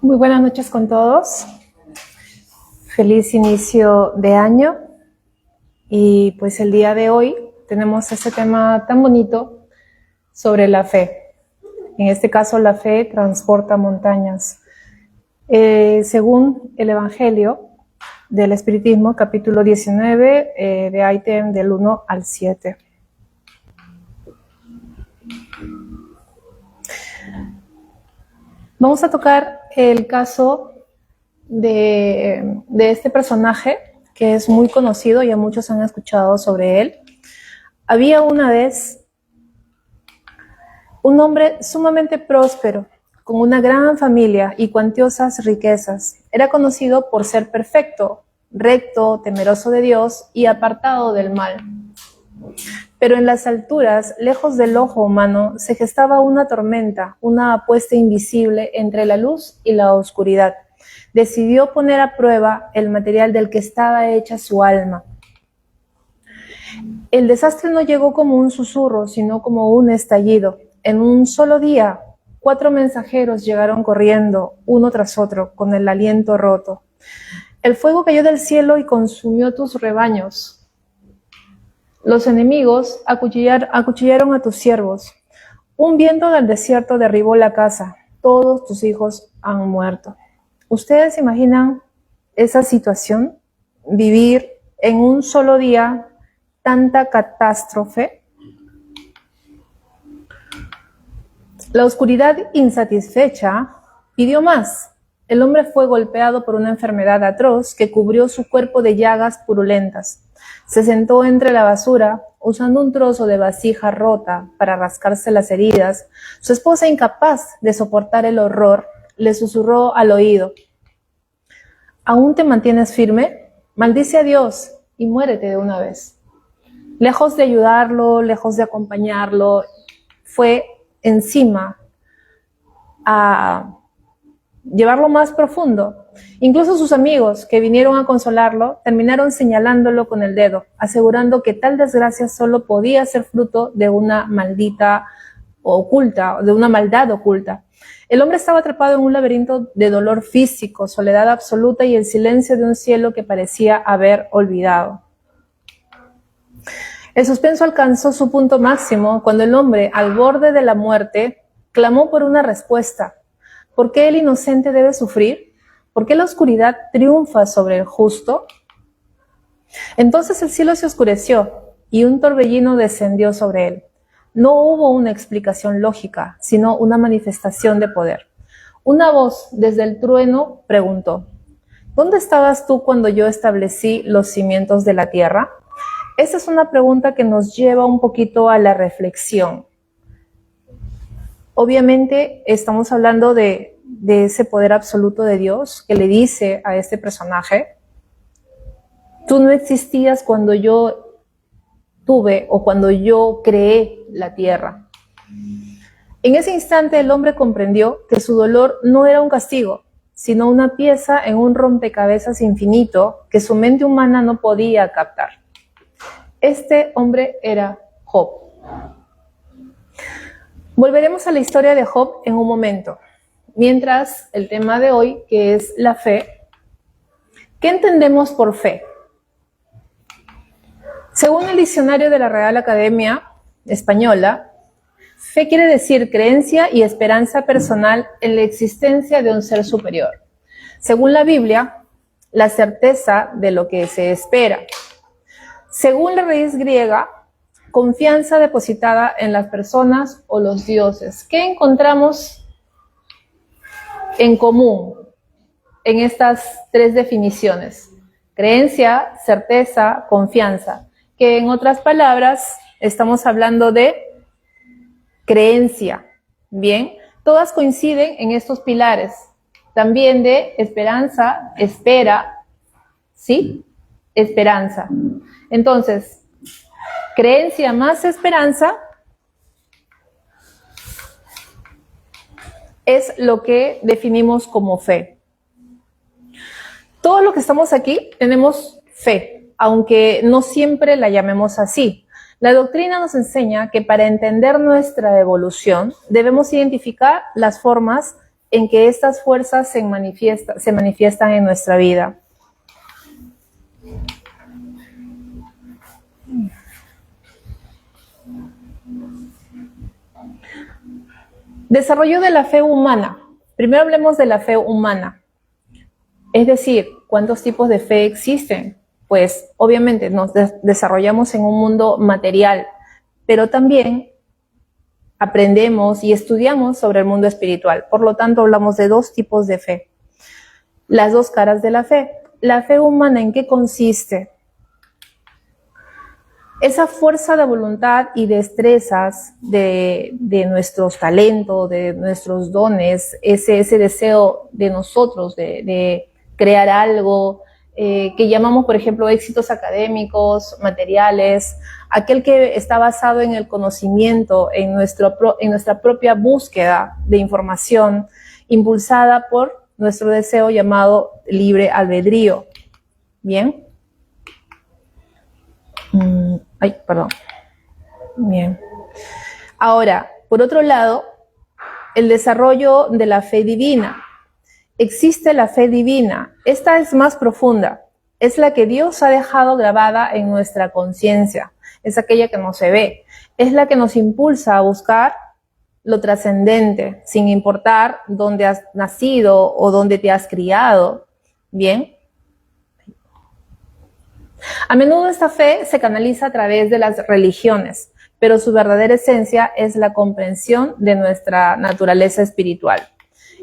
Muy buenas noches con todos. Feliz inicio de año. Y pues el día de hoy tenemos este tema tan bonito sobre la fe. En este caso, la fe transporta montañas. Según el Evangelio del Espiritismo, capítulo 19, de ítem del 1 al 7. Vamos a tocar el caso de este personaje que es muy conocido, ya muchos han escuchado sobre él. Había una vez un hombre sumamente próspero, con una gran familia y cuantiosas riquezas. Era conocido por ser perfecto, recto, temeroso de Dios y apartado del mal. Pero en las alturas, lejos del ojo humano, se gestaba una tormenta, una apuesta invisible entre la luz y la oscuridad. Decidió poner a prueba el material del que estaba hecha su alma. El desastre no llegó como un susurro, sino como un estallido. En un solo día, 4 mensajeros llegaron corriendo, uno tras otro, con el aliento roto. El fuego cayó del cielo y consumió tus rebaños. Los enemigos acuchillaron a tus siervos. Un viento del desierto derribó la casa. Todos tus hijos han muerto. ¿Ustedes imaginan esa situación? Vivir en un solo día tanta catástrofe. La oscuridad insatisfecha pidió más. El hombre fue golpeado por una enfermedad atroz que cubrió su cuerpo de llagas purulentas. Se sentó entre la basura, usando un trozo de vasija rota para rascarse las heridas. Su esposa, incapaz de soportar el horror, le susurró al oído: ¿aún te mantienes firme? Maldice a Dios y muérete de una vez. Lejos de ayudarlo, lejos de acompañarlo, fue encima a llevarlo más profundo. Incluso sus amigos que vinieron a consolarlo terminaron señalándolo con el dedo, asegurando que tal desgracia solo podía ser fruto de una maldad oculta. El hombre estaba atrapado en un laberinto de dolor físico, soledad absoluta y el silencio de un cielo que parecía haber olvidado. El suspenso alcanzó su punto máximo cuando el hombre, al borde de la muerte, clamó por una respuesta. ¿Por qué el inocente debe sufrir? ¿Por qué la oscuridad triunfa sobre el justo? Entonces el cielo se oscureció y un torbellino descendió sobre él. No hubo una explicación lógica, sino una manifestación de poder. Una voz desde el trueno preguntó: ¿dónde estabas tú cuando yo establecí los cimientos de la tierra? Esa es una pregunta que nos lleva un poquito a la reflexión. Obviamente estamos hablando de ese poder absoluto de Dios que le dice a este personaje: tú no existías cuando yo tuve o cuando yo creé la tierra. En ese instante el hombre comprendió que su dolor no era un castigo, sino una pieza en un rompecabezas infinito que su mente humana no podía captar. Este hombre era Job. Volveremos a la historia de Job en un momento. Mientras, el tema de hoy, que es la fe. ¿Qué entendemos por fe? Según el diccionario de la Real Academia Española, fe quiere decir creencia y esperanza personal en la existencia de un ser superior. Según la Biblia, la certeza de lo que se espera. Según la raíz griega, confianza depositada en las personas o los dioses. ¿Qué encontramos en común en estas 3 definiciones? Creencia, certeza, confianza. Que en otras palabras, estamos hablando de creencia. Bien, todas coinciden en estos pilares. También de esperanza, espera, ¿sí? Esperanza. Entonces, creencia más esperanza es lo que definimos como fe. Todo lo que estamos aquí tenemos fe, aunque no siempre la llamemos así. La doctrina nos enseña que para entender nuestra evolución debemos identificar las formas en que estas fuerzas se manifiestan en nuestra vida. Desarrollo de la fe humana. Primero hablemos de la fe humana. Es decir, ¿cuántos tipos de fe existen? Pues obviamente nos desarrollamos en un mundo material, pero también aprendemos y estudiamos sobre el mundo espiritual. Por lo tanto, hablamos de dos tipos de fe. Las dos caras de la fe. La fe humana, ¿en qué consiste? Esa fuerza de voluntad y destrezas de nuestros talentos, de nuestros dones, ese deseo de nosotros de crear algo, que llamamos, por ejemplo, éxitos académicos, materiales, aquel que está basado en el conocimiento, en nuestra propia búsqueda de información, impulsada por nuestro deseo llamado libre albedrío. ¿Bien? Bien. Ahora, por otro lado, el desarrollo de la fe divina. Existe la fe divina. Esta es más profunda. Es la que Dios ha dejado grabada en nuestra conciencia. Es aquella que no se ve. Es la que nos impulsa a buscar lo trascendente, sin importar dónde has nacido o dónde te has criado. Bien. A menudo esta fe se canaliza a través de las religiones, pero su verdadera esencia es la comprensión de nuestra naturaleza espiritual.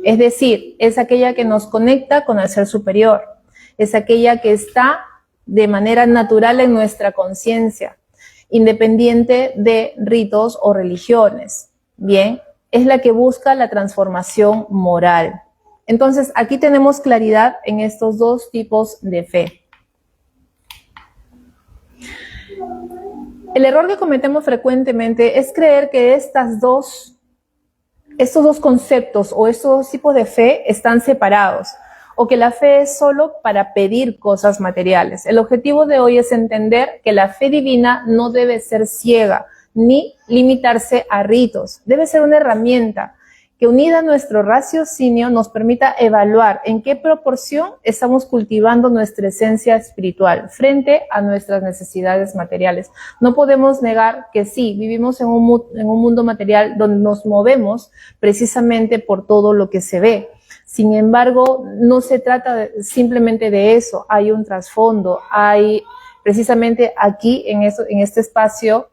Es decir, es aquella que nos conecta con el ser superior, es aquella que está de manera natural en nuestra conciencia, independiente de ritos o religiones. Bien, es la que busca la transformación moral. Entonces, aquí tenemos claridad en estos dos tipos de fe. El error que cometemos frecuentemente es creer que estos dos conceptos o estos dos tipos de fe están separados, o que la fe es solo para pedir cosas materiales. El objetivo de hoy es entender que la fe divina no debe ser ciega, ni limitarse a ritos. Debe ser una herramienta que, unida a nuestro raciocinio, nos permita evaluar en qué proporción estamos cultivando nuestra esencia espiritual frente a nuestras necesidades materiales. No podemos negar que sí, vivimos en un mundo material donde nos movemos precisamente por todo lo que se ve. Sin embargo, no se trata simplemente de eso, hay un trasfondo, hay precisamente aquí en este espacio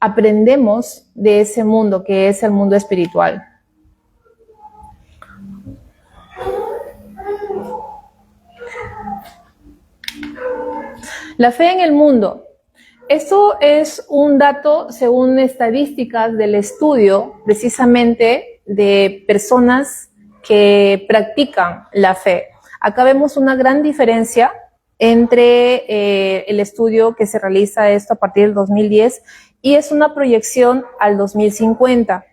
aprendemos de ese mundo que es el mundo espiritual. La fe en el mundo. Esto es un dato según estadísticas del estudio precisamente de personas que practican la fe. Acá vemos una gran diferencia entre el estudio que se realiza esto a partir del 2010 y es una proyección al 2050.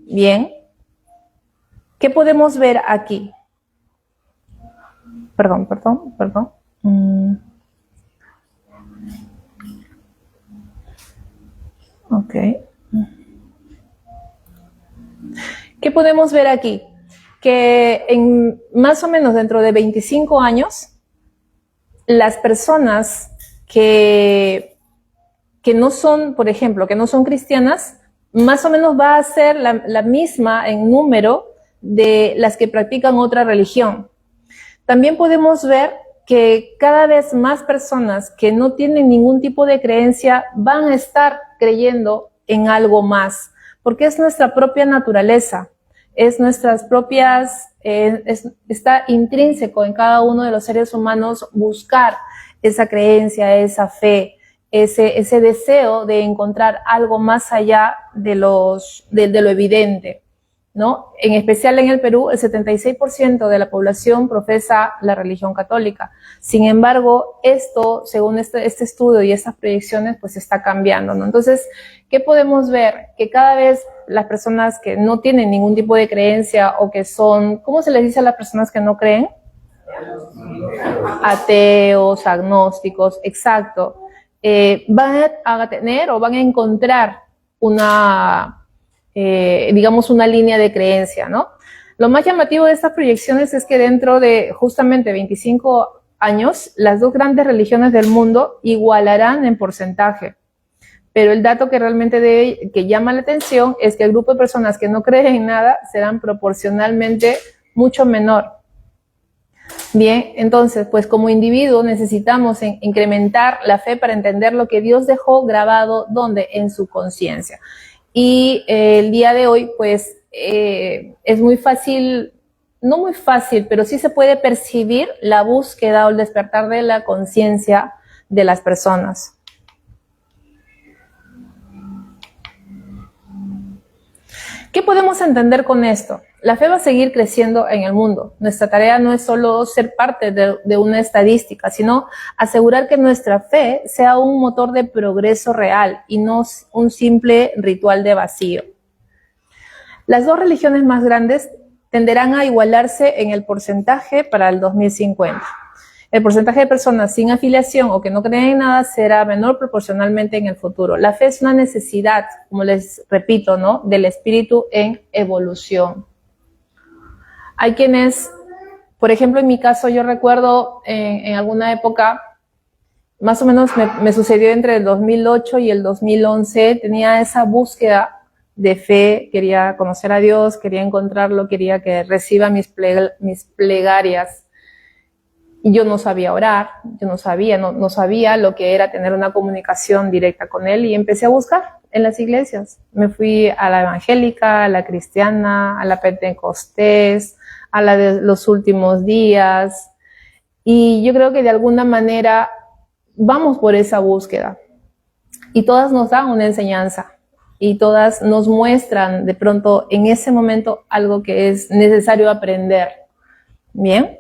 Bien. ¿Qué podemos ver aquí? Perdón. Ok. ¿Qué podemos ver aquí? Que en más o menos dentro de 25 años, las personas que no son, por ejemplo, que no son cristianas, más o menos va a ser la misma en número de las que practican otra religión. También podemos ver que cada vez más personas que no tienen ningún tipo de creencia van a estar creyendo en algo más, porque es nuestra propia naturaleza, es nuestras propias, está intrínseco en cada uno de los seres humanos buscar esa creencia, esa fe, ese deseo de encontrar algo más allá de lo evidente, ¿no? En especial en el Perú, el 76% de la población profesa la religión católica. Sin embargo, esto, según este estudio y estas proyecciones, pues está cambiando, ¿no? Entonces, ¿qué podemos ver? Que cada vez las personas que no tienen ningún tipo de creencia o que son, ¿cómo se les dice a las personas que no creen? Ateos, agnósticos, exacto. Van a tener o van a encontrar una digamos, una línea de creencia, ¿no? Lo más llamativo de estas proyecciones es que dentro de justamente 25 años, las dos grandes religiones del mundo igualarán en porcentaje. Pero el dato que realmente que llama la atención es que el grupo de personas que no creen en nada serán proporcionalmente mucho menor. Bien, entonces, pues como individuo necesitamos incrementar la fe para entender lo que Dios dejó grabado, ¿dónde? En su conciencia. Y el día de hoy, pues, es muy fácil, no muy fácil, pero sí se puede percibir la búsqueda o el despertar de la conciencia de las personas. ¿Qué podemos entender con esto? La fe va a seguir creciendo en el mundo. Nuestra tarea no es solo ser parte de una estadística, sino asegurar que nuestra fe sea un motor de progreso real y no un simple ritual de vacío. Las dos religiones más grandes tenderán a igualarse en el porcentaje para el 2050. El porcentaje de personas sin afiliación o que no creen en nada será menor proporcionalmente en el futuro. La fe es una necesidad, como les repito, ¿no?, del espíritu en evolución. Hay quienes, por ejemplo, en mi caso, yo recuerdo en alguna época, más o menos me sucedió entre el 2008 y el 2011, tenía esa búsqueda de fe, quería conocer a Dios, quería encontrarlo, quería que reciba mis plegarias. Y yo no sabía orar, yo no sabía lo que era tener una comunicación directa con Él y empecé a buscar en las iglesias. Me fui a la evangélica, a la cristiana, a la pentecostés, a la de los últimos días. Y yo creo que de alguna manera vamos por esa búsqueda. Y todas nos dan una enseñanza y todas nos muestran de pronto en ese momento algo que es necesario aprender. ¿Bien?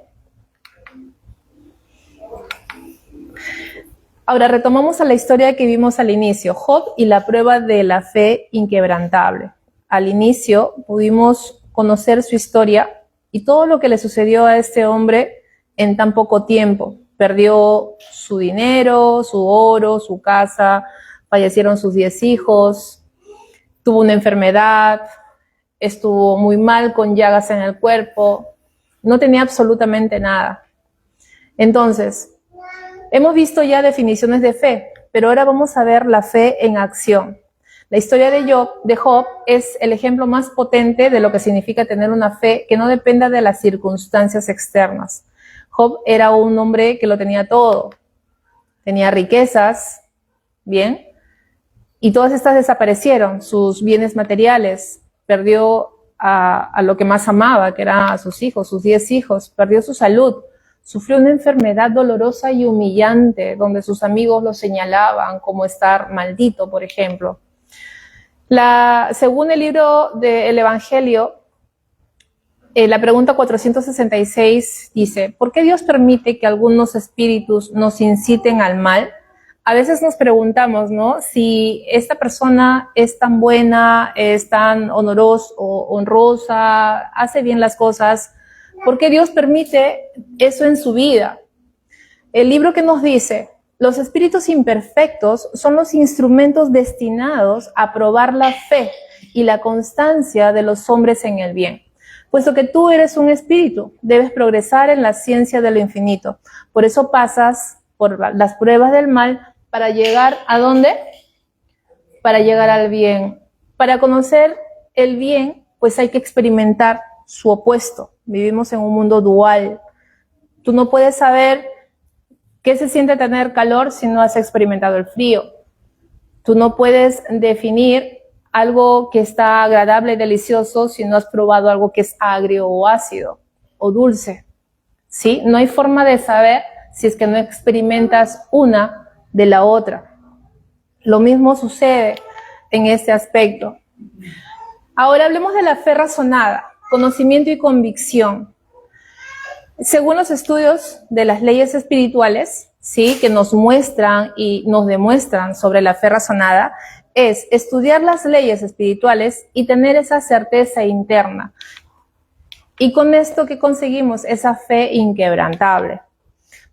Ahora retomamos a la historia que vimos al inicio, Job y la prueba de la fe inquebrantable. Al inicio pudimos conocer su historia y todo lo que le sucedió a este hombre en tan poco tiempo. Perdió su dinero, su oro, su casa, fallecieron sus 10 hijos, tuvo una enfermedad, estuvo muy mal con llagas en el cuerpo, no tenía absolutamente nada. Entonces, hemos visto ya definiciones de fe, pero ahora vamos a ver la fe en acción. La historia de Job es el ejemplo más potente de lo que significa tener una fe que no dependa de las circunstancias externas. Job era un hombre que lo tenía todo. Tenía riquezas, bien, y todas estas desaparecieron, sus bienes materiales. Perdió a lo que más amaba, que eran a sus hijos, sus 10 hijos. Perdió su salud. Sufrió una enfermedad dolorosa y humillante, donde sus amigos lo señalaban como estar maldito, por ejemplo. Según el libro del Evangelio, la pregunta 466 dice, ¿por qué Dios permite que algunos espíritus nos inciten al mal? A veces nos preguntamos, ¿no?, si esta persona es tan buena, es tan honrosa, hace bien las cosas, ¿por qué Dios permite eso en su vida? El libro que nos dice, los espíritus imperfectos son los instrumentos destinados a probar la fe y la constancia de los hombres en el bien. Puesto que tú eres un espíritu, debes progresar en la ciencia de lo infinito. Por eso pasas por las pruebas del mal para llegar ¿a dónde? Para llegar al bien. Para conocer el bien, pues hay que experimentar su opuesto. Vivimos en un mundo dual. Tú no puedes saber qué se siente tener calor si no has experimentado el frío. Tú no puedes definir algo que está agradable y delicioso si no has probado algo que es agrio o ácido o dulce. ¿Sí? No hay forma de saber si es que no experimentas una de la otra. Lo mismo sucede en este aspecto. Ahora hablemos de la fe razonada, conocimiento y convicción. Según los estudios de las leyes espirituales, ¿sí?, que nos muestran y nos demuestran sobre la fe razonada, es estudiar las leyes espirituales y tener esa certeza interna. Y con esto, ¿qué conseguimos? Esa fe inquebrantable.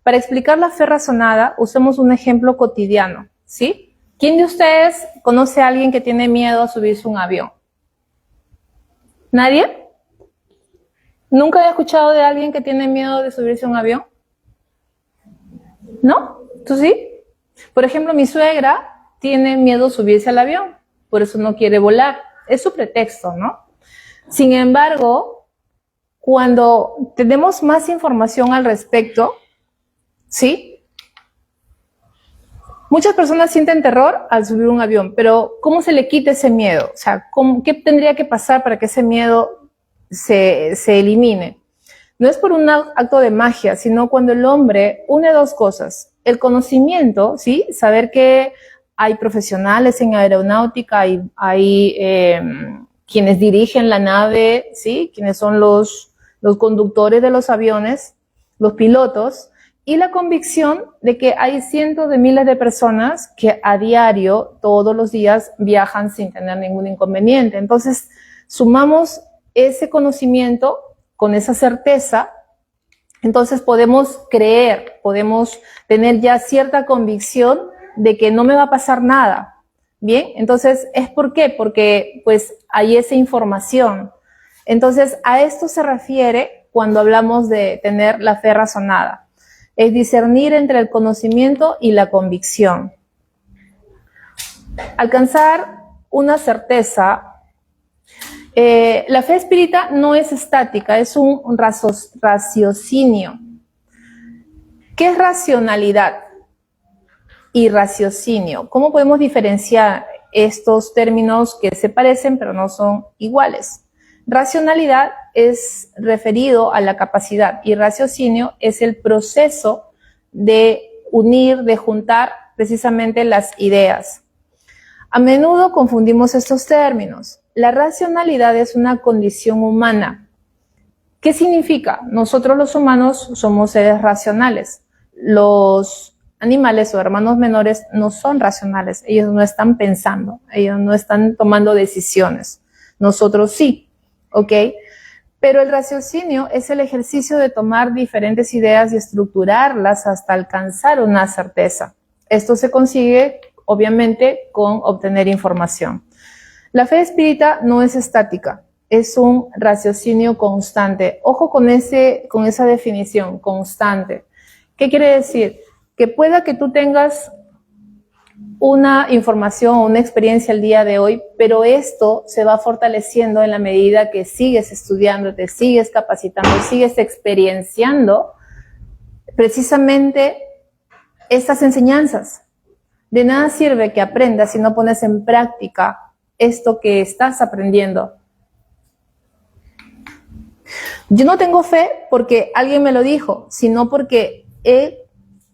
Para explicar la fe razonada, usemos un ejemplo cotidiano, ¿sí? ¿Quién de ustedes conoce a alguien que tiene miedo a subirse a un avión? ¿Nadie? ¿Nunca he escuchado de alguien que tiene miedo de subirse a un avión? ¿No? ¿Tú sí? Por ejemplo, mi suegra tiene miedo de subirse al avión, por eso no quiere volar. Es su pretexto, ¿no? Sin embargo, cuando tenemos más información al respecto, ¿sí? Muchas personas sienten terror al subir un avión, pero ¿cómo se le quita ese miedo? O sea, ¿qué tendría que pasar para que ese miedo se elimine? No es por un acto de magia, sino cuando el hombre une dos cosas. El conocimiento, ¿sí? Saber que hay profesionales en aeronáutica, hay quienes dirigen la nave, ¿sí? Quienes son los conductores de los aviones, los pilotos, y la convicción de que hay cientos de miles de personas que a diario, todos los días, viajan sin tener ningún inconveniente. Entonces, sumamos ese conocimiento con esa certeza, entonces podemos creer, podemos tener ya cierta convicción de que no me va a pasar nada. Bien, entonces, ¿es por qué? Porque pues hay esa información. Entonces, a esto se refiere cuando hablamos de tener la fe razonada. Es discernir entre el conocimiento y la convicción. Alcanzar una certeza. La fe espírita no es estática, es un raciocinio. ¿Qué es racionalidad y raciocinio? ¿Cómo podemos diferenciar estos términos que se parecen pero no son iguales? Racionalidad es referido a la capacidad y raciocinio es el proceso de unir, de juntar precisamente las ideas. A menudo confundimos estos términos. La racionalidad es una condición humana. ¿Qué significa? Nosotros los humanos somos seres racionales. Los animales o hermanos menores no son racionales. Ellos no están pensando, ellos no están tomando decisiones. Nosotros sí. ¿Ok? Pero el raciocinio es el ejercicio de tomar diferentes ideas y estructurarlas hasta alcanzar una certeza. Esto se consigue, obviamente, con obtener información. La fe espírita no es estática, es un raciocinio constante. Ojo con esa definición, constante. ¿Qué quiere decir? Que pueda que tú tengas una información o una experiencia el día de hoy, pero esto se va fortaleciendo en la medida que sigues estudiando, te sigues capacitando, sigues experienciando precisamente estas enseñanzas. De nada sirve que aprendas si no pones en práctica esto que estás aprendiendo. Yo no tengo fe porque alguien me lo dijo, sino porque he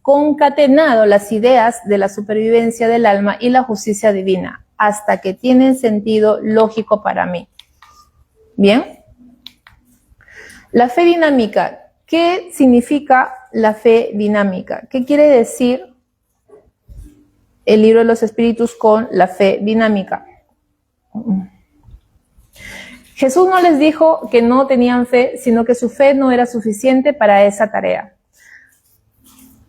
concatenado las ideas de la supervivencia del alma y la justicia divina hasta que tienen sentido lógico para mí. Bien. La fe dinámica. ¿Qué significa la fe dinámica? ¿Qué quiere decir el libro de los espíritus con la fe dinámica? Jesús no les dijo que no tenían fe, sino que su fe no era suficiente para esa tarea.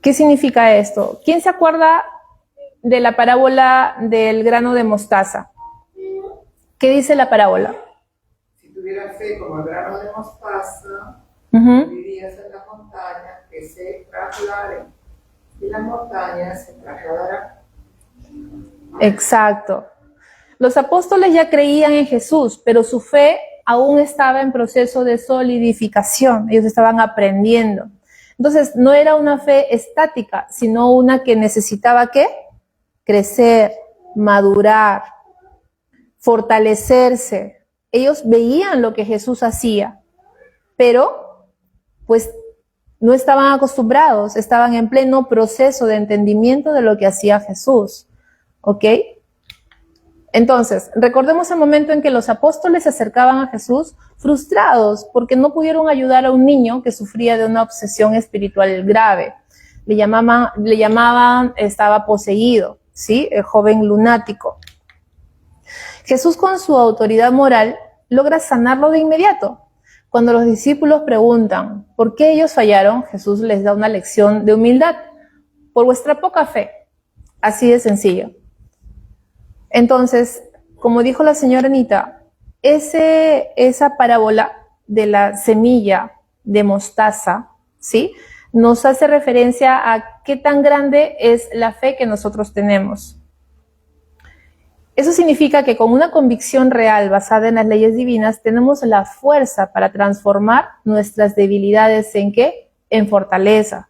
¿Qué significa esto? ¿Quién se acuerda de la parábola del grano de mostaza? ¿Qué dice la parábola? Si tuvieras fe como el grano de mostaza, dirías en la montaña que se traslade y la montaña se trasladará. Exacto. Los apóstoles ya creían en Jesús, pero su fe aún estaba en proceso de solidificación. Ellos estaban aprendiendo. Entonces, no era una fe estática, sino una que necesitaba, ¿qué? Crecer, madurar, fortalecerse. Ellos veían lo que Jesús hacía, pero pues no estaban acostumbrados, estaban en pleno proceso de entendimiento de lo que hacía Jesús. ¿Ok? Entonces, recordemos el momento en que los apóstoles se acercaban a Jesús frustrados porque no pudieron ayudar a un niño que sufría de una obsesión espiritual grave. Le llamaban, estaba poseído, ¿sí? El joven lunático. Jesús, con su autoridad moral, logra sanarlo de inmediato. Cuando los discípulos preguntan por qué ellos fallaron, Jesús les da una lección de humildad. Por vuestra poca fe. Así de sencillo. Entonces, como dijo la señora Anita, esa parábola de la semilla de mostaza, ¿sí? Nos hace referencia a qué tan grande es la fe que nosotros tenemos. Eso significa que con una convicción real basada en las leyes divinas tenemos la fuerza para transformar nuestras debilidades ¿en qué? En fortaleza.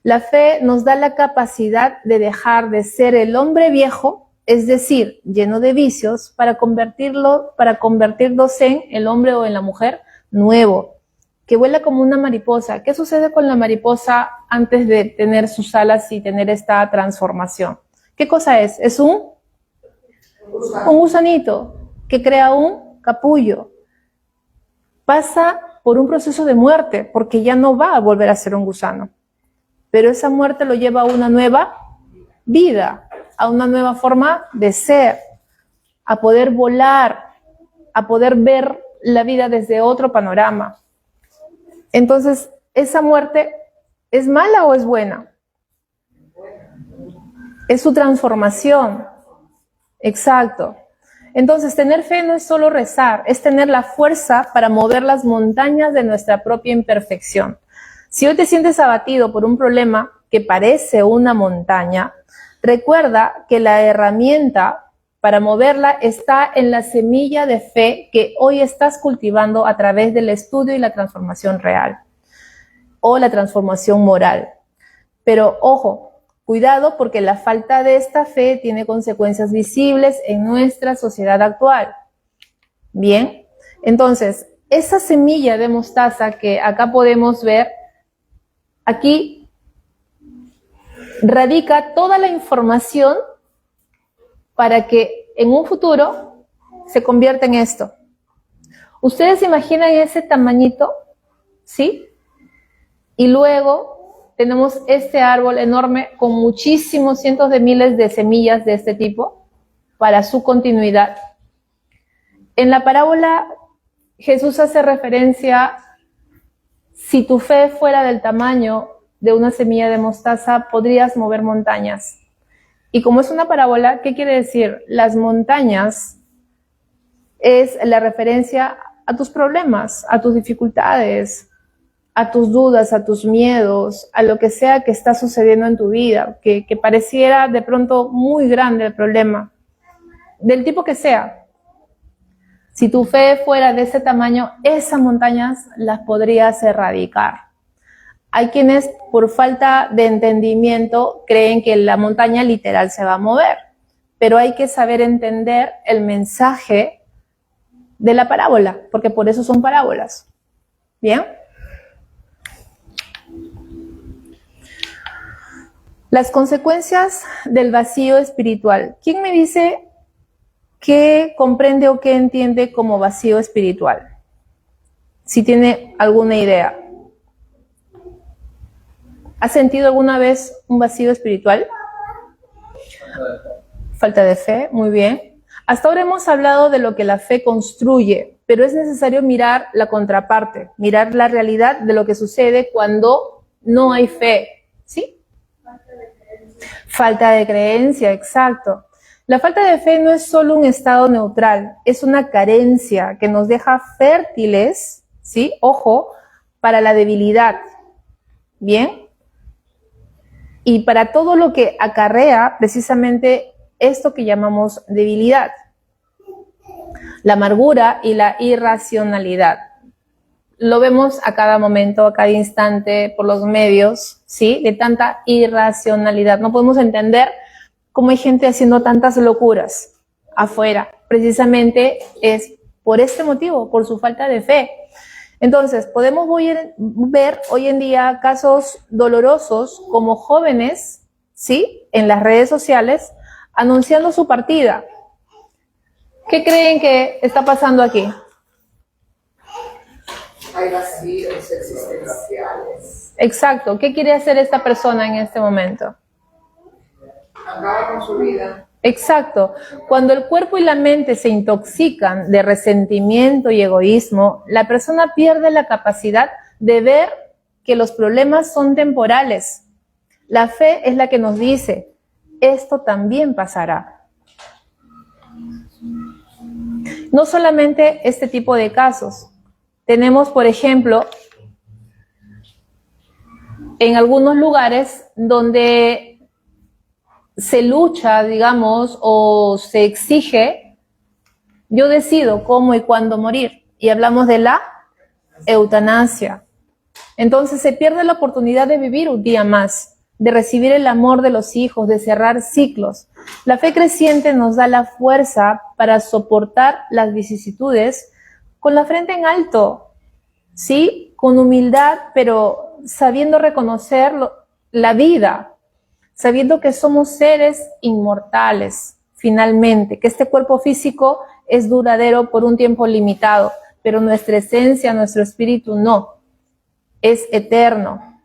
La fe nos da la capacidad de dejar de ser el hombre viejo, es decir, lleno de vicios, para convertirnos en el hombre o en la mujer nuevo, que vuela como una mariposa. ¿Qué sucede con la mariposa antes de tener sus alas y tener esta transformación? ¿Qué cosa es? Es un gusanito que crea un capullo. Pasa por un proceso de muerte porque ya no va a volver a ser un gusano. Pero esa muerte lo lleva a una nueva vida, a una nueva forma de ser, a poder volar, a poder ver la vida desde otro panorama. Entonces, ¿esa muerte es mala o es buena? Es su transformación. Exacto. Entonces, tener fe no es solo rezar, es tener la fuerza para mover las montañas de nuestra propia imperfección. Si hoy te sientes abatido por un problema que parece una montaña, recuerda que la herramienta para moverla está en la semilla de fe que hoy estás cultivando a través del estudio y la transformación real o la transformación moral. Pero ojo, cuidado porque la falta de esta fe tiene consecuencias visibles en nuestra sociedad actual. Bien, entonces, esa semilla de mostaza que acá podemos ver, aquí radica toda la información para que en un futuro se convierta en esto. ¿Ustedes se imaginan ese tamañito? ¿Sí? Y luego tenemos este árbol enorme con muchísimos cientos de miles de semillas de este tipo para su continuidad. En la parábola Jesús hace referencia, si tu fe fuera del tamaño de una semilla de mostaza, podrías mover montañas. Y como es una parábola, ¿qué quiere decir? Las montañas es la referencia a tus problemas, a tus dificultades, a tus dudas, a tus miedos, a lo que sea que está sucediendo en tu vida, que pareciera de pronto muy grande el problema, del tipo que sea. Si tu fe fuera de ese tamaño, esas montañas las podrías erradicar. Hay quienes, por falta de entendimiento, creen que la montaña literal se va a mover, pero hay que saber entender el mensaje de la parábola, porque por eso son parábolas. ¿Bien? Las consecuencias del vacío espiritual. ¿Quién me dice qué comprende o qué entiende como vacío espiritual? Si tiene alguna idea. ¿Has sentido alguna vez un vacío espiritual? Falta de fe, muy bien. Hasta ahora hemos hablado de lo que la fe construye, pero es necesario mirar la contraparte, mirar la realidad de lo que sucede cuando no hay fe, ¿sí? Falta de creencia, exacto. La falta de fe no es solo un estado neutral, es una carencia que nos deja fértiles, ¿sí? Ojo, para la debilidad, ¿bien? Y para todo lo que acarrea precisamente esto que llamamos debilidad. La amargura y la irracionalidad. Lo vemos a cada momento, a cada instante, por los medios, ¿sí? De tanta irracionalidad. No podemos entender cómo hay gente haciendo tantas locuras afuera. Precisamente es por este motivo, por su falta de fe. Entonces, podemos ver hoy en día casos dolorosos como jóvenes, ¿sí? En las redes sociales, anunciando su partida. ¿Qué creen que está pasando aquí? Hay vacíos existenciales. Exacto. ¿Qué quiere hacer esta persona en este momento? Acaba con su vida. Exacto. Cuando el cuerpo y la mente se intoxican de resentimiento y egoísmo, la persona pierde la capacidad de ver que los problemas son temporales. La fe es la que nos dice, esto también pasará. No solamente este tipo de casos. Tenemos, por ejemplo, en algunos lugares donde se lucha, digamos, o se exige, yo decido cómo y cuándo morir. Y hablamos de la eutanasia. Entonces se pierde la oportunidad de vivir un día más, de recibir el amor de los hijos, de cerrar ciclos. La fe creciente nos da la fuerza para soportar las vicisitudes con la frente en alto, ¿sí? Con humildad, pero sabiendo reconocer la vida, sabiendo que somos seres inmortales, finalmente, que este cuerpo físico es duradero por un tiempo limitado, pero nuestra esencia, nuestro espíritu no, es eterno.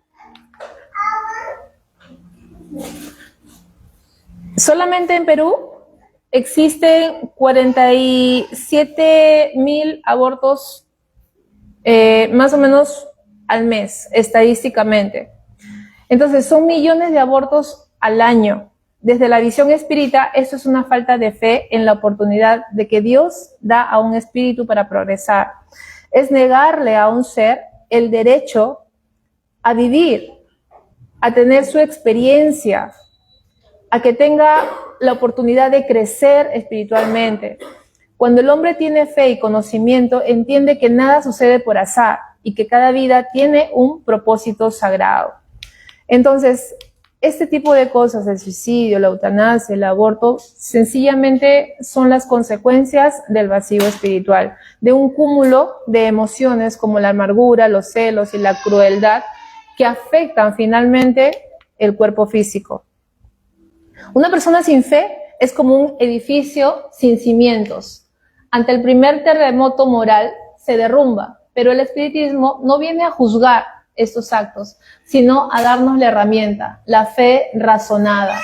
Solamente en Perú existen 47,000 abortos más o menos al mes, estadísticamente. Entonces, son millones de abortos al año. Desde la visión espírita, esto es una falta de fe en la oportunidad de que Dios da a un espíritu para progresar. Es negarle a un ser el derecho a vivir, a tener su experiencia, a que tenga la oportunidad de crecer espiritualmente. Cuando el hombre tiene fe y conocimiento, entiende que nada sucede por azar y que cada vida tiene un propósito sagrado. Entonces, este tipo de cosas, el suicidio, la eutanasia, el aborto, sencillamente son las consecuencias del vacío espiritual, de un cúmulo de emociones como la amargura, los celos y la crueldad que afectan finalmente el cuerpo físico. Una persona sin fe es como un edificio sin cimientos. Ante el primer terremoto moral se derrumba, pero el espiritismo no viene a juzgar estos actos, sino a darnos la herramienta, la fe razonada,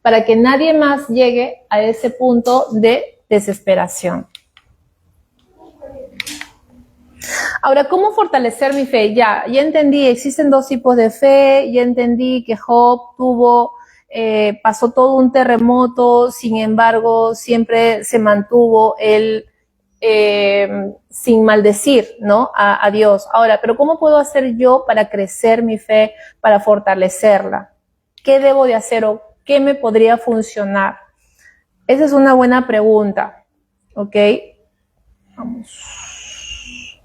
para que nadie más llegue a ese punto de desesperación. Ahora, ¿cómo fortalecer mi fe? Ya entendí, existen dos tipos de fe, ya entendí que Job pasó todo un terremoto, sin embargo, siempre se mantuvo él sin maldecir, ¿no? a Dios. Ahora, ¿pero cómo puedo hacer yo para crecer mi fe, para fortalecerla? ¿Qué debo de hacer o qué me podría funcionar? Esa es una buena pregunta, ¿ok? Vamos.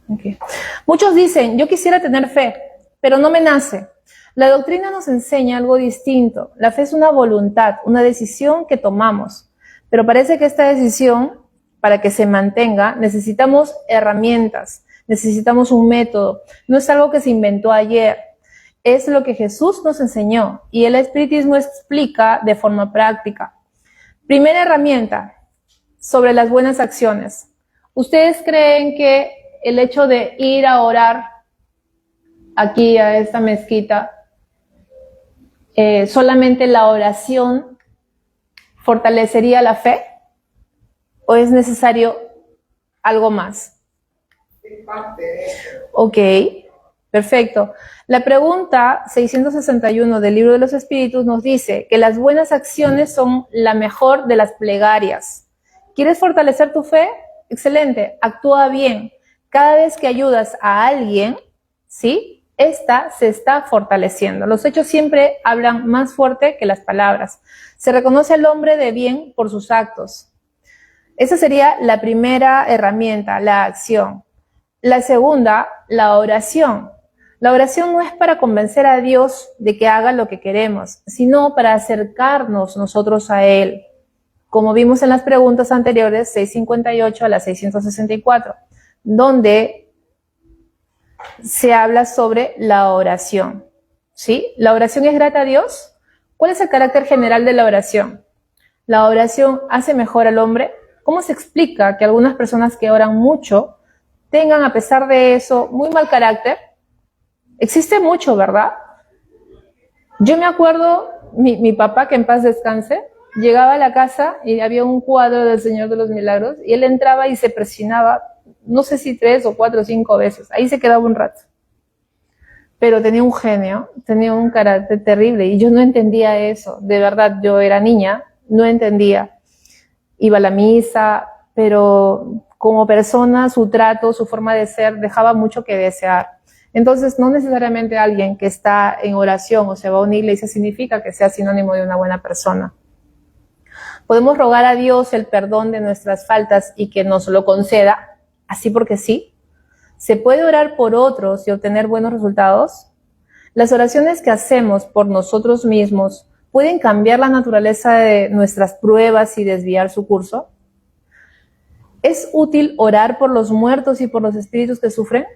Okay. Muchos dicen, yo quisiera tener fe, pero no me nace. La doctrina nos enseña algo distinto. La fe es una voluntad, una decisión que tomamos. Pero parece que esta decisión, para que se mantenga, necesitamos herramientas, necesitamos un método. No es algo que se inventó ayer, es lo que Jesús nos enseñó y el espiritismo explica de forma práctica. Primera herramienta, sobre las buenas acciones. ¿Ustedes creen que el hecho de ir a orar aquí a esta mezquita, solamente la oración fortalecería la fe? ¿O es necesario algo más? Ok, perfecto. La pregunta 661 del Libro de los Espíritus nos dice que las buenas acciones son la mejor de las plegarias. ¿Quieres fortalecer tu fe? Excelente, actúa bien. Cada vez que ayudas a alguien, ¿sí? Esta se está fortaleciendo. Los hechos siempre hablan más fuerte que las palabras. Se reconoce al hombre de bien por sus actos. Esa sería la primera herramienta, la acción. La segunda, la oración. La oración no es para convencer a Dios de que haga lo que queremos, sino para acercarnos nosotros a Él. Como vimos en las preguntas anteriores, 658 a la 664, donde se habla sobre la oración, ¿sí? ¿La oración es grata a Dios? ¿Cuál es el carácter general de la oración? ¿La oración hace mejor al hombre? ¿Cómo se explica que algunas personas que oran mucho tengan, a pesar de eso, muy mal carácter? Existe mucho, ¿verdad? Yo me acuerdo, mi papá, que en paz descanse, llegaba a la casa y había un cuadro del Señor de los Milagros y él entraba y se presionaba, no sé si 3 o 4 o 5 veces. Ahí se quedaba un rato. Pero tenía un genio, tenía un carácter terrible y yo no entendía eso. De verdad, yo era niña, no entendía. Iba a la misa, pero como persona, su trato, su forma de ser, dejaba mucho que desear. Entonces, no necesariamente alguien que está en oración o se va a una iglesia significa que sea sinónimo de una buena persona. Podemos rogar a Dios el perdón de nuestras faltas y que nos lo conceda, así porque sí. ¿Se puede orar por otros y obtener buenos resultados? Las oraciones que hacemos por nosotros mismos pueden cambiar la naturaleza de nuestras pruebas y desviar su curso. ¿Es útil orar por los muertos y por los espíritus que sufren?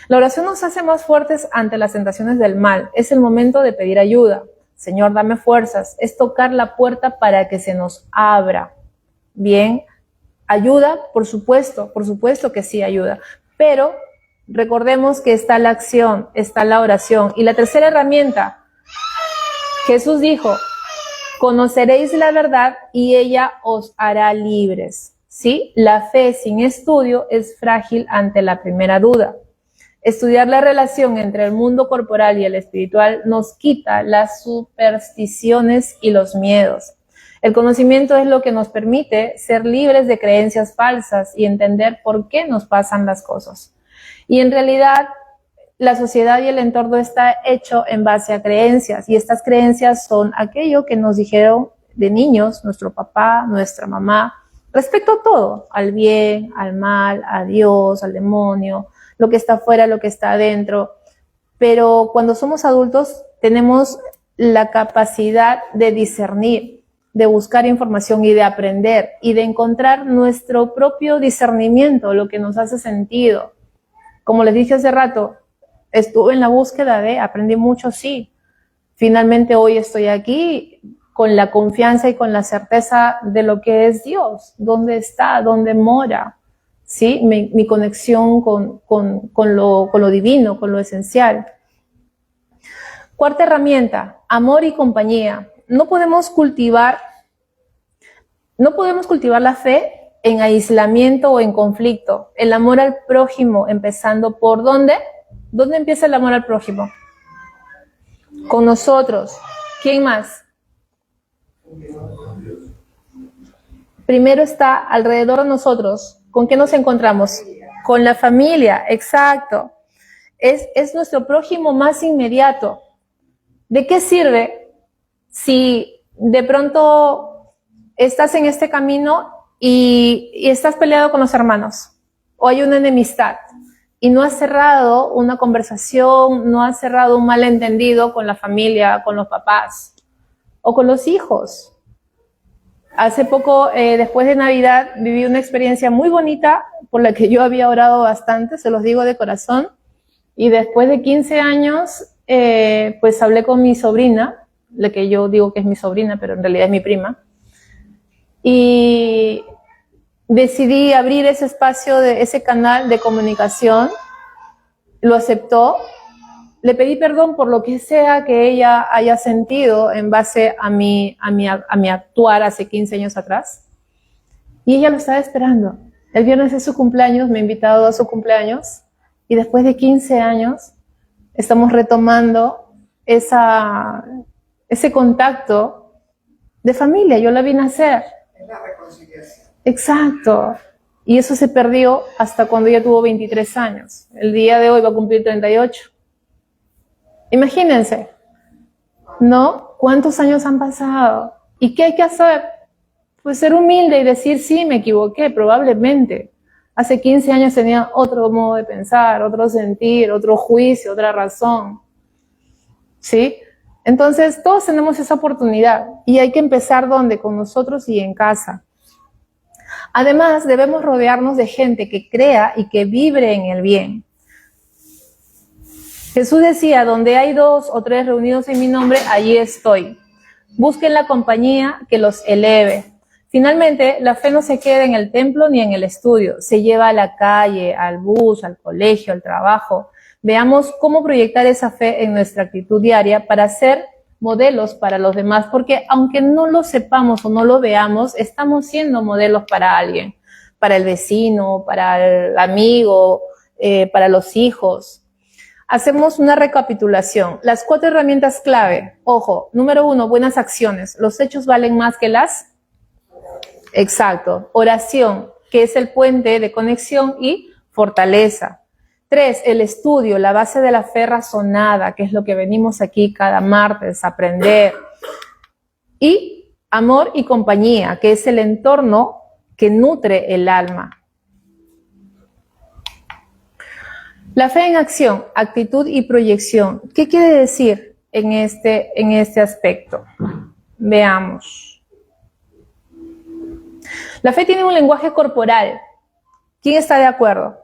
La oración nos hace más fuertes ante las tentaciones del mal. Es el momento de pedir ayuda. Señor, dame fuerzas. Es tocar la puerta para que se nos abra. Bien, ayuda, por supuesto que sí ayuda. Pero recordemos que está la acción, está la oración. Y la tercera herramienta, Jesús dijo, conoceréis la verdad y ella os hará libres. ¿Sí? La fe sin estudio es frágil ante la primera duda. Estudiar la relación entre el mundo corporal y el espiritual nos quita las supersticiones y los miedos. El conocimiento es lo que nos permite ser libres de creencias falsas y entender por qué nos pasan las cosas. Y en realidad, la sociedad y el entorno está hecho en base a creencias, y estas creencias son aquello que nos dijeron de niños, nuestro papá, nuestra mamá, respecto a todo, al bien, al mal, a Dios, al demonio, lo que está afuera, lo que está adentro. Pero cuando somos adultos tenemos la capacidad de discernir, de buscar información y de aprender y de encontrar nuestro propio discernimiento, lo que nos hace sentido. Como les dije hace rato, estuve en la búsqueda aprendí mucho, sí. Finalmente hoy estoy aquí con la confianza y con la certeza de lo que es Dios, dónde está, dónde mora, ¿sí? Mi conexión con lo divino, con lo esencial. Cuarta herramienta, amor y compañía. No podemos cultivar la fe en aislamiento o en conflicto. El amor al prójimo, empezando por ¿dónde? ¿Dónde empieza el amor al prójimo? Con nosotros. ¿Quién más? Primero está alrededor de nosotros. ¿Con qué nos encontramos? Con la familia, exacto. Es nuestro prójimo más inmediato. ¿De qué sirve si de pronto estás en este camino y estás peleado con los hermanos? O hay una enemistad y no has cerrado una conversación, no has cerrado un malentendido con la familia, con los papás o con los hijos. Hace poco, después de Navidad, viví una experiencia muy bonita por la que yo había orado bastante, se los digo de corazón. Y después de 15 años, pues hablé con mi sobrina, la que yo digo que es mi sobrina, pero en realidad es mi prima. Y decidí abrir ese espacio, ese canal de comunicación. Lo aceptó. Le pedí perdón por lo que sea que ella haya sentido en base a mi actuar hace 15 años atrás. Y ella lo estaba esperando. El viernes es su cumpleaños, me ha invitado a su cumpleaños. Y después de 15 años estamos retomando ese contacto de familia. Yo la vi nacer. Es la reconciliación. Exacto. Y eso se perdió hasta cuando ella tuvo 23 años. El día de hoy va a cumplir 38. Imagínense, ¿no? ¿Cuántos años han pasado? ¿Y qué hay que hacer? Pues ser humilde y decir, sí, me equivoqué, probablemente. Hace 15 años tenía otro modo de pensar, otro sentir, otro juicio, otra razón. ¿Sí? Entonces, todos tenemos esa oportunidad y hay que empezar ¿dónde? Con nosotros y en casa. Además, debemos rodearnos de gente que crea y que vibre en el bien. Jesús decía, donde hay 2 o 3 reunidos en mi nombre, allí estoy. Busquen la compañía que los eleve. Finalmente, la fe no se queda en el templo ni en el estudio, se lleva a la calle, al bus, al colegio, al trabajo. Veamos cómo proyectar esa fe en nuestra actitud diaria para ser modelos para los demás, porque aunque no lo sepamos o no lo veamos, estamos siendo modelos para alguien, para el vecino, para el amigo, para los hijos. Hacemos una recapitulación. Las 4 herramientas clave. Ojo, número 1, buenas acciones. Los hechos valen más que las... Exacto. Oración. que es el puente de conexión y fortaleza. 3, el estudio, la base de la fe razonada, que es lo que venimos aquí cada martes a aprender. Y amor y compañía, que es el entorno que nutre el alma. La fe en acción, actitud y proyección. ¿Qué quiere decir en este aspecto? Veamos. La fe tiene un lenguaje corporal. ¿Quién está de acuerdo?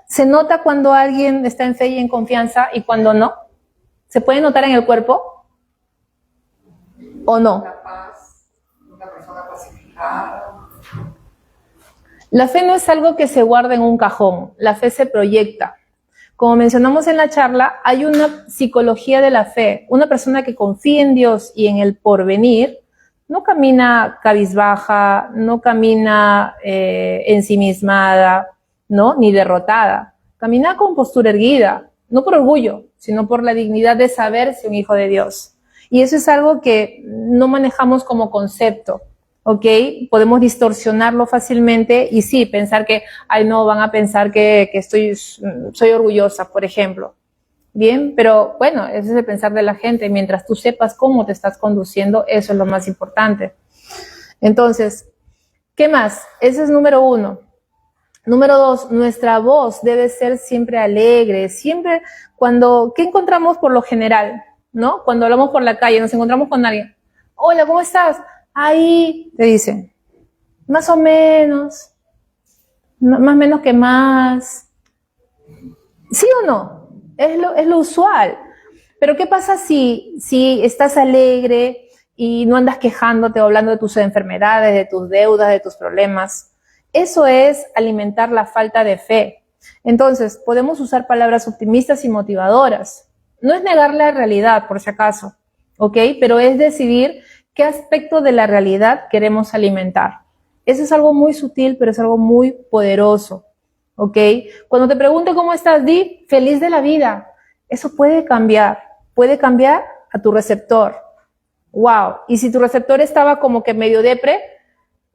¿Se nota cuando alguien está en fe y en confianza y cuando no? ¿Se puede notar en el cuerpo? ¿O no? La paz, una persona pacificada. La fe no es algo que se guarda en un cajón, la fe se proyecta. Como mencionamos en la charla, hay una psicología de la fe. Una persona que confía en Dios y en el porvenir no camina cabizbaja, no camina ensimismada, ¿no? Ni derrotada. Camina con postura erguida, no por orgullo, sino por la dignidad de saberse un hijo de Dios. Y eso es algo que no manejamos como concepto. ¿Ok? Podemos distorsionarlo fácilmente y sí, pensar que, ay no, van a pensar que soy orgullosa, por ejemplo. Bien, pero bueno, ese es el pensar de la gente. Mientras tú sepas cómo te estás conduciendo, eso es lo más importante. Entonces, ¿qué más? Ese es número 1. Número 2, nuestra voz debe ser siempre alegre. Siempre ¿qué encontramos por lo general? ¿No? Cuando hablamos por la calle, nos encontramos con alguien. Hola, ¿cómo estás? Ahí te dicen, más o menos, más menos que más. ¿Sí o no? Es lo usual. Pero ¿qué pasa si estás alegre y no andas quejándote o hablando de tus enfermedades, de tus deudas, de tus problemas? Eso es alimentar la falta de fe. Entonces, podemos usar palabras optimistas y motivadoras. No es negar la realidad, por si acaso, ¿ok? Pero es decidir qué aspecto de la realidad queremos alimentar. Eso es algo muy sutil, pero es algo muy poderoso, ¿ok? Cuando te pregunte cómo estás, di feliz de la vida. Eso puede cambiar a tu receptor. Wow. Y si tu receptor estaba como que medio depre,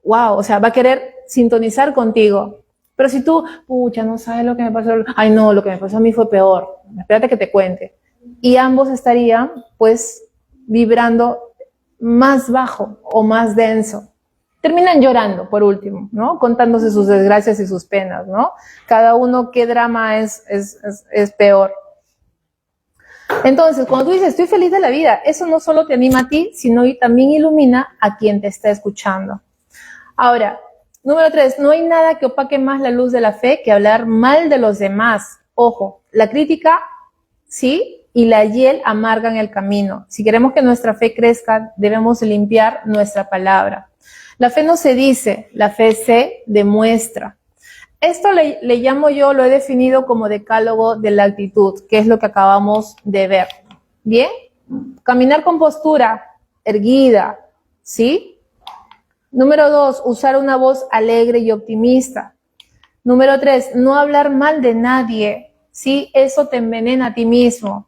wow, o sea, va a querer sintonizar contigo. Pero si tú, pucha, no sabes lo que me pasó, ay no, lo que me pasó a mí fue peor, espérate que te cuente. Y ambos estarían, pues, vibrando más bajo o más denso. Terminan llorando, por último, ¿no? Contándose sus desgracias y sus penas, ¿no? Cada uno, qué drama es peor. Entonces, cuando tú dices, estoy feliz de la vida, eso no solo te anima a ti, sino y también ilumina a quien te está escuchando. Ahora, número 3, no hay nada que opaque más la luz de la fe que hablar mal de los demás. Ojo, la crítica, sí, y la hiel amargan el camino. Si queremos que nuestra fe crezca, debemos limpiar nuestra palabra. La fe no se dice, la fe se demuestra. Esto le llamo yo, lo he definido como decálogo de la actitud, que es lo que acabamos de ver. ¿Bien? Caminar con postura erguida, ¿sí? Número 2, usar una voz alegre y optimista. Número 3, no hablar mal de nadie, ¿sí? Eso te envenena a ti mismo.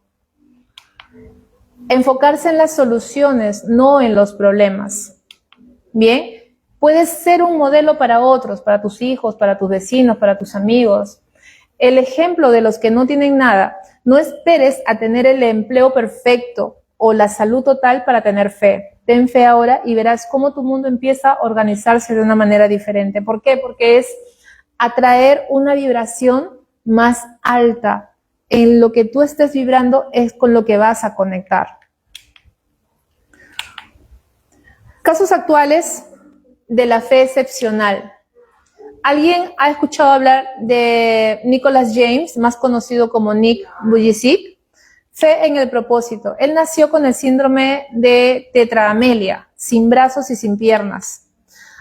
Enfocarse en las soluciones, no en los problemas. Bien, puedes ser un modelo para otros, para tus hijos, para tus vecinos, para tus amigos. El ejemplo de los que no tienen nada, no esperes a tener el empleo perfecto o la salud total para tener fe. Ten fe ahora y verás cómo tu mundo empieza a organizarse de una manera diferente. ¿Por qué? Porque es atraer una vibración más alta. En lo que tú estés vibrando es con lo que vas a conectar. Casos actuales de la fe excepcional. ¿Alguien ha escuchado hablar de Nicholas James, más conocido como Nick Vujicic? Fe en el propósito. Él nació con el síndrome de tetraamelia, sin brazos y sin piernas.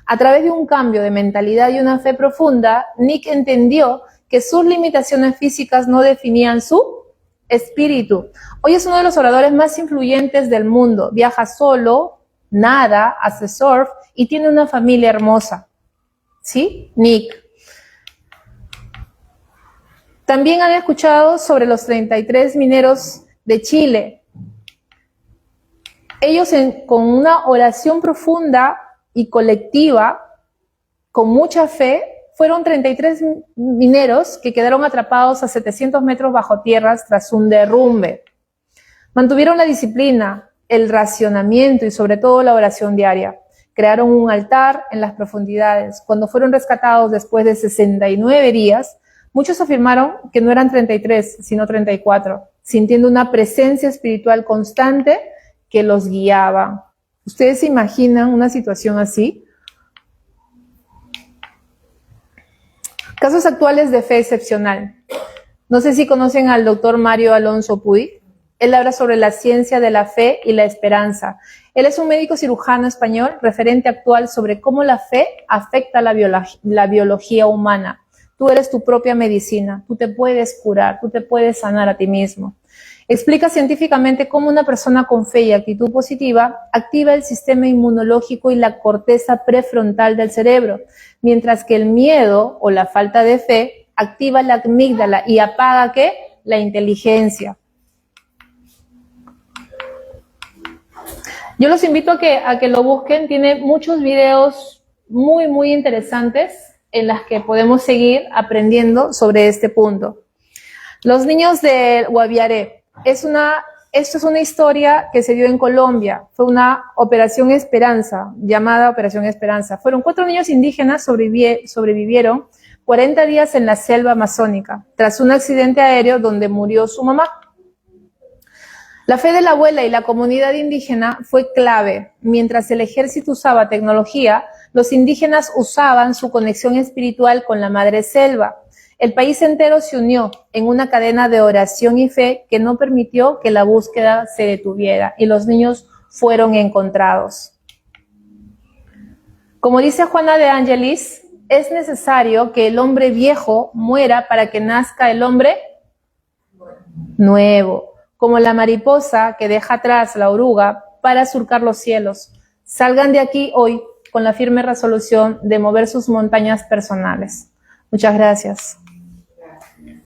A través de un cambio de mentalidad y una fe profunda, Nick entendió que sus limitaciones físicas no definían su espíritu. Hoy es uno de los oradores más influyentes del mundo. Viaja solo, nada, hace surf y tiene una familia hermosa. ¿Sí? Nick. También han escuchado sobre los 33 mineros de Chile. Ellos con una oración profunda y colectiva con mucha fe, fueron 33 mineros que quedaron atrapados a 700 metros bajo tierras tras un derrumbe. Mantuvieron la disciplina, el racionamiento y sobre todo la oración diaria. Crearon un altar en las profundidades. Cuando fueron rescatados después de 69 días, muchos afirmaron que no eran 33, sino 34, sintiendo una presencia espiritual constante que los guiaba. ¿Ustedes se imaginan una situación así? Casos actuales de fe excepcional. No sé si conocen al doctor Mario Alonso Puig. Él habla sobre la ciencia de la fe y la esperanza. Él es un médico cirujano español, referente actual sobre cómo la fe afecta la biología humana. Tú eres tu propia medicina, tú te puedes curar, tú te puedes sanar a ti mismo. Explica científicamente cómo una persona con fe y actitud positiva activa el sistema inmunológico y la corteza prefrontal del cerebro, mientras que el miedo o la falta de fe activa la amígdala y apaga ¿qué? La inteligencia. Yo los invito a que lo busquen, tiene muchos videos muy interesantes en las que podemos seguir aprendiendo sobre este punto. Los niños del Guaviare. Esto es una historia que se dio en Colombia. Fue una Operación Esperanza, llamada Operación Esperanza. Fueron 4 niños indígenas, sobrevivieron 40 días en la selva amazónica, tras un accidente aéreo donde murió su mamá. La fe de la abuela y la comunidad indígena fue clave. Mientras el ejército usaba tecnología, los indígenas usaban su conexión espiritual con la madre selva. El país entero se unió en una cadena de oración y fe que no permitió que la búsqueda se detuviera y los niños fueron encontrados. Como dice Juana de Ángelis, es necesario que el hombre viejo muera para que nazca el hombre nuevo, como la mariposa que deja atrás la oruga para surcar los cielos. Salgan de aquí hoy con la firme resolución de mover sus montañas personales. Muchas gracias.